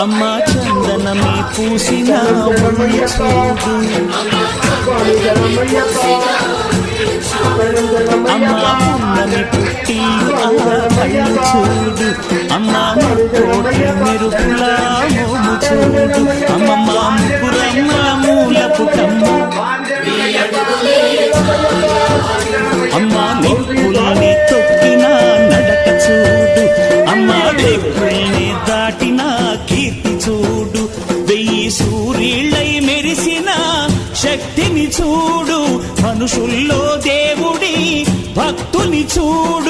అమ్మ చందనమే పూసిన చూడు, అమ్మ పున్నమి పుట్టి ఆ కళ్ళు చూడు, అమ్మ కోటి మెరుపుల మోము చూడు, అమ్మమ్మ ముగ్గురమ్మల మూల పుటమ్మ, అమ్మ నిప్పుల్ని తొక్కిన నడక చూడు, అమ్మ దిక్కుల్ని దాటిన కీర్తి చూడు, 1000 సూర్యులై మెరిసిన శక్తిని చూడు, మనుషుల్లో దేవుడి భక్తుని చూడు.